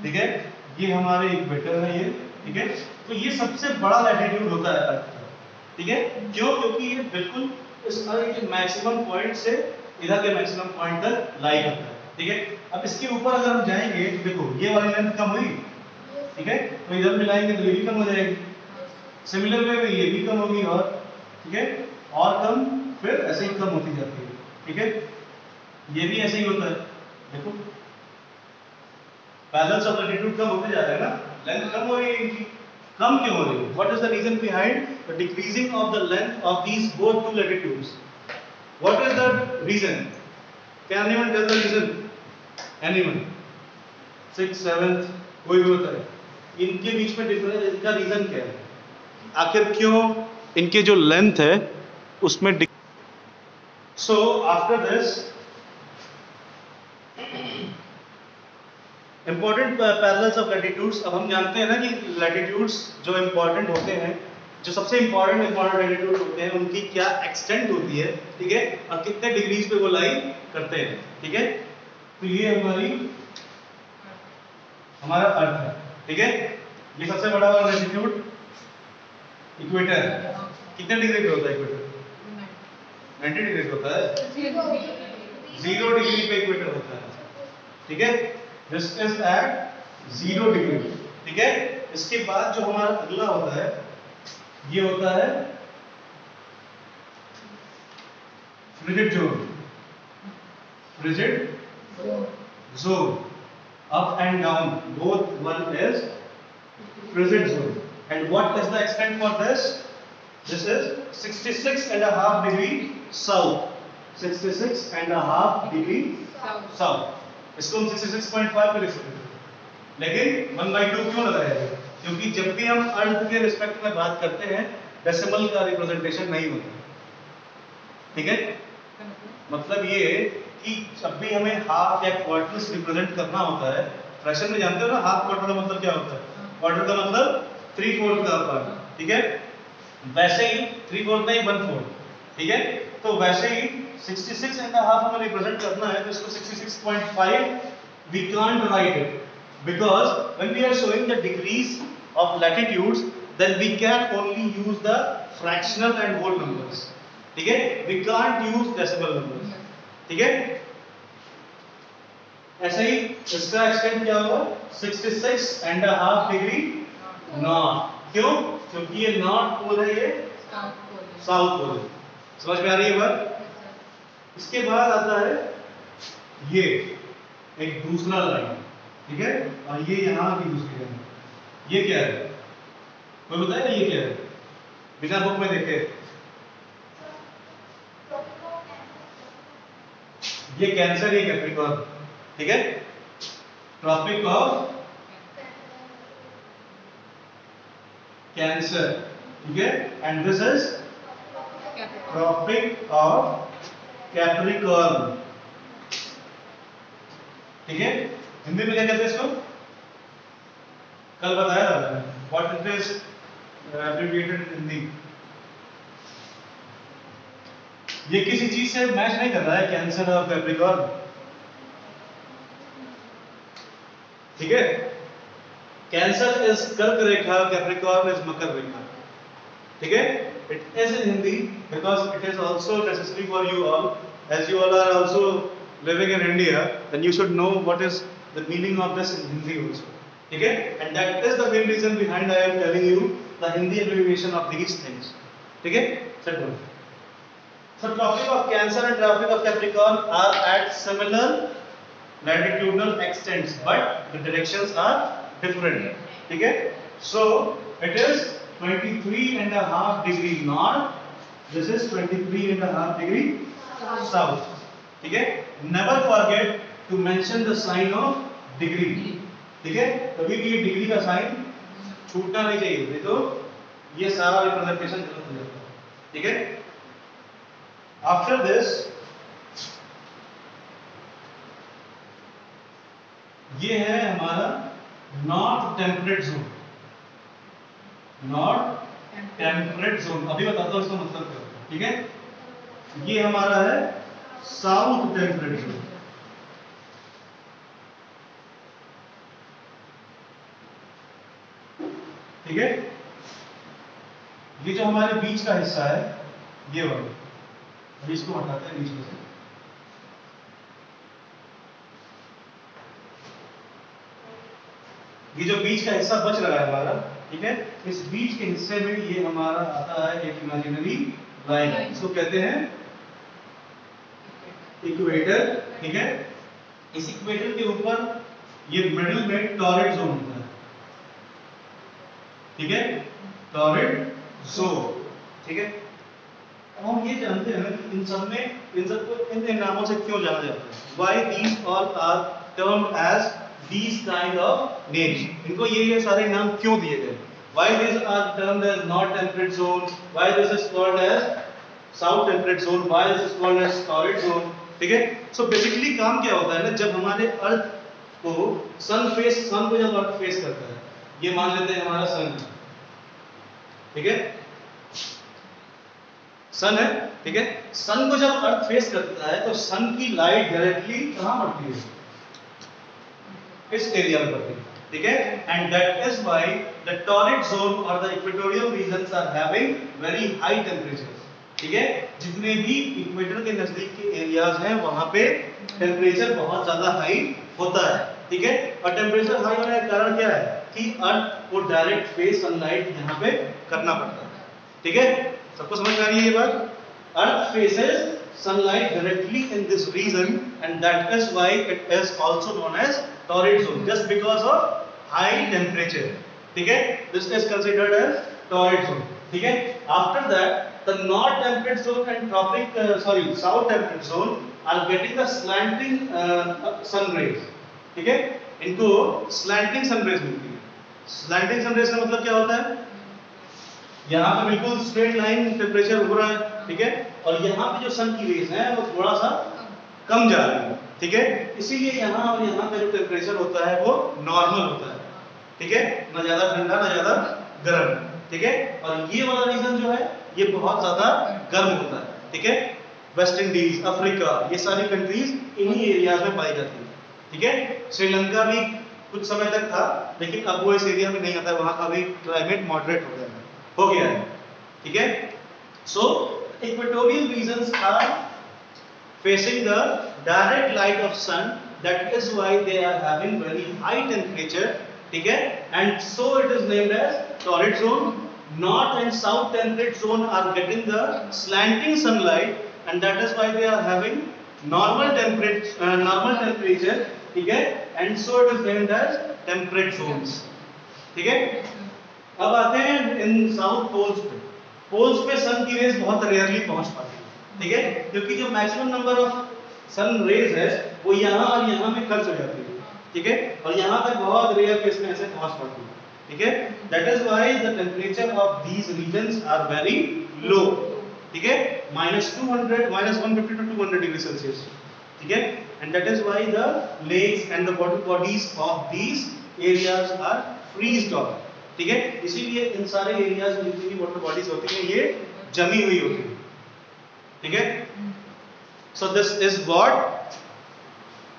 ठीक है, ये हमारे इक्वेटर है ये, ठीक है, तो ये सबसे बड़ा लैटिट्यूड होता है अर्थ का, ठीक है। क्यों? क्योंकि ये बिल्कुल इस अर्थ के मैक्सिमम पॉइंट से इधर के मैक्सिमम पॉइंट तक लाई करता है, ठीक है। अब इसके ऊपर अगर हम जाएंगे तो देखो ये वाली लेंथ कम हुई, ठीक है, तो इधर में लाएंगे तो ये भी कम हो जाएगी, सिमिलर वे में ये भी कम होगी, और ठीक है, और कम, फिर ऐसे ही कम होती जाती है, ठीक है। ये भी ऐसे ही होता है, देखो पैरेलल्स ऑफ लैटिट्यूड कम होते जा रहे हैं ना, लेंथ कम हो रही है इनकी। कम क्यों हो रही है? What is the reason behind the decreasing of the length of these both two latitudes? What is the reason? Can anyone tell the reason? Anyone? 6 7 कोई भी होता है, इनके बीच में डिफरेंस, इसका रीजन क्या है? आखिर क्यों इनके जो लेंथ है उसमें सो after this important parallels of latitudes. अब हम जानते हैं ना कि लैटिट्यूड्स जो इंपॉर्टेंट होते हैं, जो सबसे इंपॉर्टेंट लैटिट्यूड होते हैं, उनकी क्या एक्सटेंट होती है, ठीक है, और कितने डिग्रीज पे वो लाई करते हैं, ठीक है। तो ये हमारा अर्थ है, ठीक है। ये सबसे बड़ा वाला लैटिट्यूड इक्वेटर है। कितने डिग्री पे होता है इक्वेटर? 90 डिग्री पे होता है, 0 डिग्री पे इक्वेटर होता है, ठीक है। दिस इज एट 0 डिग्री, ठीक है। इसके बाद जो हमारा अगला होता है ये होता है frigid zone. Frigid zone, up and down both, one is frigid zone. And what is the extent for this? This is 66.5 degree south, 66.5 degree south। इसको हम 66.5 पे लिख सकते हैं, लेकिन 1/2 क्यों लगाया गया? क्योंकि जब भी हम अर्थ के रिस्पेक्ट में बात करते हैं डेसिमल का रिप्रेजेंटेशन नहीं होता, ठीक है? मतलब ये कि जब भी हमें हाफ या क्वार्टर्स रिप्रेजेंट करना होता है, फ्रैक्शन में जानते हो ना हाफ क्वार्टर का मतलब क्या होता है? क्वार्टर का मतलब 3/4 का पार्ट, ठीक है? वैसे ही 3/4 नहीं 1/4, ठीक है? तो वैसे ही 66 एंड हाफ हमें रिप्रेजेंट करना है, तो इसको 66.5 we can't write it because when we are showing the degrees of latitudes then we can only use the fractional and whole numbers, ठीक है? we can't use decimal numbers, ठीक है? ऐसे ही इसका एक्सटेंट क्या होगा? 66.5 डिग्री नॉर्थ। क्यों? क्योंकि ये नॉर्थ पोल है, ये साउथ पोल है। समझ में आ रही है बात? इसके बाद आता है ये एक दूसरा लाइन, ठीक है? और ये यहाँ की दूसरी लाइन। ये क्या है? कोई बताएगा ये क्या है? बिना बुक में देखे। ये कैंसर, ये कैप्रिकॉर्न, ठीक है? ट्रॉपिक ऑफ कैंसर, ठीक है? And this is tropic of Capricorn, ठीक है? हिंदी में क्या कहते हैं इसको? कल बताया था मैंने, व्हाट इट इज एब्रिविएटेड इन हिंदी। ये किसी चीज से मैच नहीं कर रहा है, कैंसर और कैप्रिकॉर्न, ठीक है? कैंसर इज कर्क रेखा, कैप्रिकॉर्न इज मकर रेखा, ठीक है? It is in Hindi because it is also necessary for you all, as you all are also living in India, then you should know what is the meaning of this in Hindi also, ठीक है? And that is the main reason behind I am telling you the Hindi abbreviation of these things, ठीक है? Set down. So tropic of Cancer and tropic of Capricorn are at similar latitudinal extents, but the directions are different, ठीक है? So it is 23.5 degree north. This is 23.5 degree south, ठीक है? Never forget to mention the sign of degree, ठीक है? कभी भी ये degree का साइन छूटना नहीं चाहिए, नहीं तो ये सारा रिप्रेजेंटेशन गलत हो जाता है, ठीक है? After this, ये है हमारा north temperate zone. North temperate zone अभी बताता हूँ इसका मतलब क्या होता है, ठीक है? ये हमारा है साउथ टेम्परेट जोन, ठीक है? ये जो हमारे बीच का हिस्सा है ये वाला, अभी इसको हटाते हैं बीच में से। ये जो बीच का हिस्सा बच रहा है हमारा, ठीक है? इस बीच के हिस्से में ये हमारा आता है एक इमेजिनरी लाइन, इसको कहते हैं इक्वेटर, ठीक है? इस इक्वेटर के ऊपर ये मिडिल में टॉरिड जोन होता है, ठीक है? टॉरिड जोन, ठीक है? अब हम ये जानते हैं कि इन सब में इन सबको इन नामों से क्यों जाना जाता है? Why these all are termed as these kind of names? इनको ये सारे नाम क्यों दिए गए? Why these are termed as north temperate zone? Why this is called as south temperate zone? Why this is called as torrid zone? ठीक है? So basically काम क्या होता है ना, जब हमारे अर्थ को सन को जब अर्थ फेस करता है, ये मान लेते हैं हमारा सन, ठीक है? सन है, ठीक है? सन को जब अर्थ फेस करता है तो सन की लाइट डायरेक्टली कहां पड़ती है? इस एरिया में पड़ती है, ठीक है? And that is why the torrid zone और the equatorial regions are having very high temperatures, ठीक है? जितने भी इक्वेटर के नजदीक के एरियाज हैं वहां पे टेंपरेचर बहुत ज्यादा हाई होता है, ठीक है? और टेंपरेचर हाई होने का कारण क्या है कि अर्थ को डायरेक्ट फेस सनलाइट यहां पे करना पड़ता है, ठीक है? सबको समझ में आ रही है ये बात? अर्थ faces sunlight directly in this region and that is why it is also known as torrid zone, just because of high temperature, ठीक है? This is considered as torrid zone, ठीक है? After that the north temperate zone and south temperate zone are getting the slanting sun rays, ठीक है? इनको slanting sun rays मिलती है। Slanting sun rays का मतलब क्या होता है, यहाँ पे बिल्कुल स्ट्रेट लाइन टेम्परेचर हो रहा है, ठीक है, और यहाँ पे जो सन की रेज है वो थोड़ा सा कम जा रही है, ठीक है, इसीलिए यहाँ और यहाँ का जो टेम्परेचर होता है वो नॉर्मल होता है, ठीक है, ना ज्यादा ठंडा ना ज्यादा गर्म, ठीक है, और ये वाला रीजन जो है ये बहुत ज्यादा गर्म होता है, ठीक है, वेस्ट इंडीज, अफ्रीका, ये सारी कंट्रीज इन्हीं एरियाज में पाई जाती है, ठीक है, श्रीलंका भी कुछ समय तक था लेकिन अब वो इस एरिया में नहीं आता है, वहां का भी क्लाइमेट मॉडरेट हो गया है, ठीक है। So equatorial regions are facing the direct light of sun, that is why they are having very high temperature, ठीक है, and so it is named as torrid zone. North and south temperate zone are getting the slanting sunlight and that is why they are having normal temperature, ठीक है, and so it is named as temperate zones, ठीक है। अब आते हैं इन south poles पे सन की raise बहुत रेयरली पहुंच पाती है, ठीक है, क्योंकि जो maximum number of sun rays है वो यहाँ और यहाँ में खर्च हो जाती है, ठीक है, और यहाँ तक बहुत रेयर केस में ऐसे पहुंच पाती है, ठीक है, that is why the temperature of these regions are very low, ठीक है, -200 -150 to 200 डिग्री सेल्सियस, ठीक है, and that is why the lakes and the water bodies of these areas are freezed off, ठीक है, इसीलिए इन सारे एरियाज में जितनी वाटर बॉडीज होती हैं ये जमी हुई होती है, ठीक है। So this is what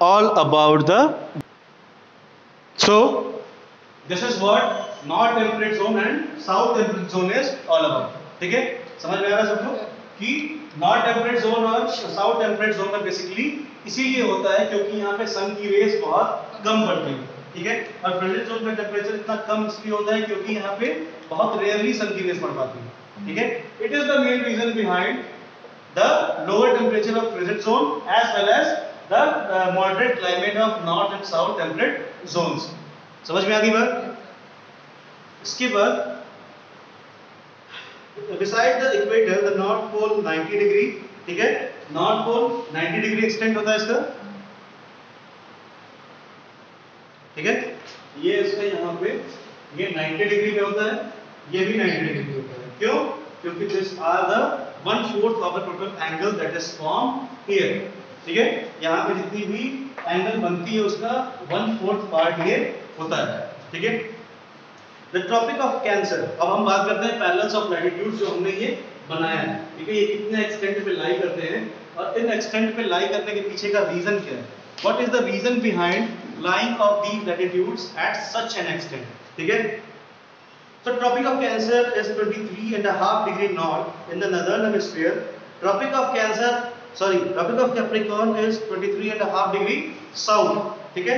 all about the, so this is what north temperate zone and south temperate zone is all about, ठीक है, समझ में आ रहा है सबको कि नॉर्थ टेम्परेट जोन और साउथ टेम्परेट जोन में बेसिकली इसीलिए होता है क्योंकि यहाँ पे सन की रेज बहुत कम पड़ती है, ठीक है, और फ्रेजिल जोन में टेम्परेचर इतना कम इसलिए होता है क्योंकि यहाँ पे बहुत रेयरली सन की रेज पड़ पाती है, ठीक है, it is the main reason behind the lower temperature of frigid zone as well as the moderate climate of north and south temperate zones. समझ में आ गई बात? इसके बाद beside the equator the north pole 90 degree, ठीक है, north pole 90 degree extend होता है इसका, ठीक है, ये इसका यहाँ पे ये 90 डिग्री पे होता है, ये भी 90 डिग्री पे होता है, क्यों? क्योंकि this are the 1/4 of the total angle that is formed here, ठीक है, यहाँ पे जितनी भी एंगल बनती है उसका 1/4 पार्ट ये होता है, ठीक है। The Tropic of Cancer, अब हम बात करते हैं पैरेलल्स ऑफ लैटिट्यूड जो हमने ये बनाया है, ठीक है, ये कितने एक्सटेंट पे लाई करते हैं और इन एक्सटेंट पे लाई करने के पीछे का रीजन क्या है, what is the reason behind lying of these latitudes at such an extent, ठीक है। So Tropic of Cancer is 23.5 degree north in the northern hemisphere. Tropic of Capricorn is 23.5 degree south, ठीक है,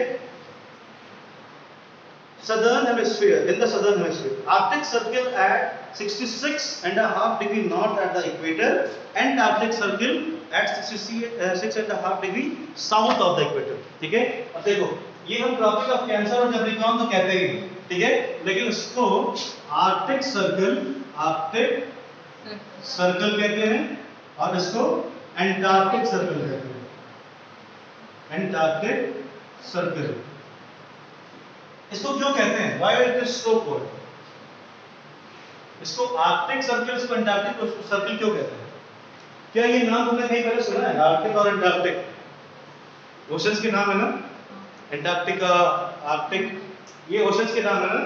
southern hemisphere, in the southern hemisphere. Arctic Circle at 66.5 degree north at the equator, and Arctic Circle at 66.5 degree south of the equator, ठीक है। अब देखो ये हम tropic of cancer और Capricorn तो कहते ही, ठीक है, लेकिन इसको आर्कटिक सर्कल कहते हैं और इसको एंटार्क्टिक सर्कल कहते हैं, एंटार्क्टिक सर्कल, इसको क्यों कहते हैं, why it is so called, इसको आर्कटिक सर्कल, इसको एंटार्क्टिक सर्कल क्यों कहते हैं? क्या ये नाम तुमने कहीं पहले सुना है, आर्कटिक और एंटार्क्टिक? ओशंस के नाम है ना, एंटार्क्टिका, आर्कटिक, ये ओशंस के नाम है ना।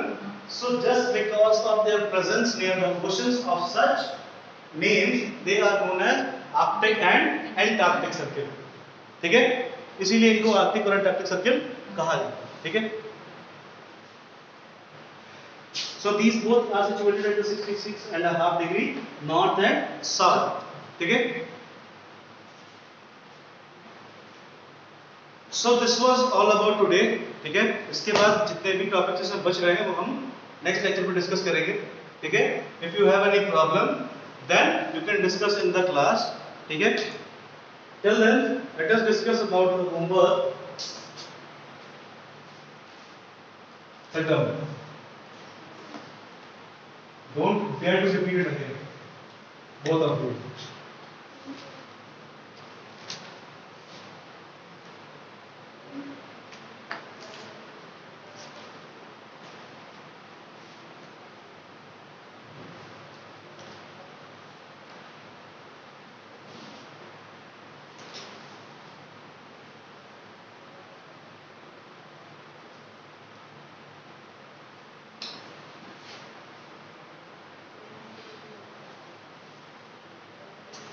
So just because of their presence near the oceans of such names, they are known as Arctic and Antarctic Circle, ठीक है, इसीलिए इनको आर्कटिक और एंटार्क्टिक सर्कल कहा जाता है, ठीक है। So these both are situated at the 66.5 degree north and south, ठीक है। So this was all about today, ठीक है, इसके बाद जितने भी टॉपिक्स इसमें बच रहे हैं वो हम नेक्स्ट लेक्चर में डिस्कस करेंगे, ठीक है। If you have any problem then you can discuss in the class, ठीक है। Till then let us discuss about the homework. Don't dare to repeat it again, both of you.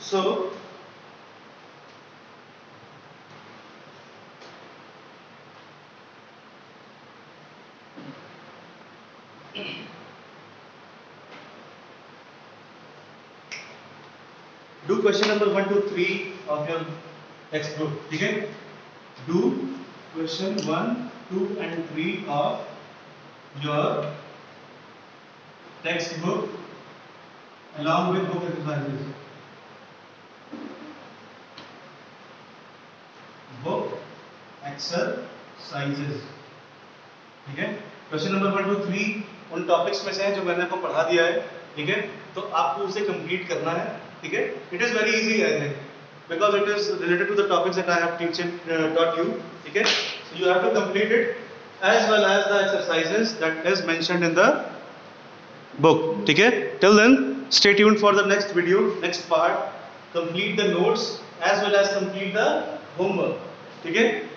So do question number 1 to 3 of your textbook. ठीक है? Do question 1, 2 and 3 of your textbook along with book exercises. Book exercises. ठीक है? Question number 1 to 3 उन topics में से है जो मैंने आपको पढ़ा दिया है. ठीक है? तो आपको उसे कंप्लीट करना है. ठीक है? It is very easy, I think, because it is related to the topics that I have taught you. ठीक है? So you have to complete it as well as the exercises that is mentioned in the book. ठीक है? Till then, stay tuned for the next video, next part. Complete the notes as well as complete the homework. ठीक है?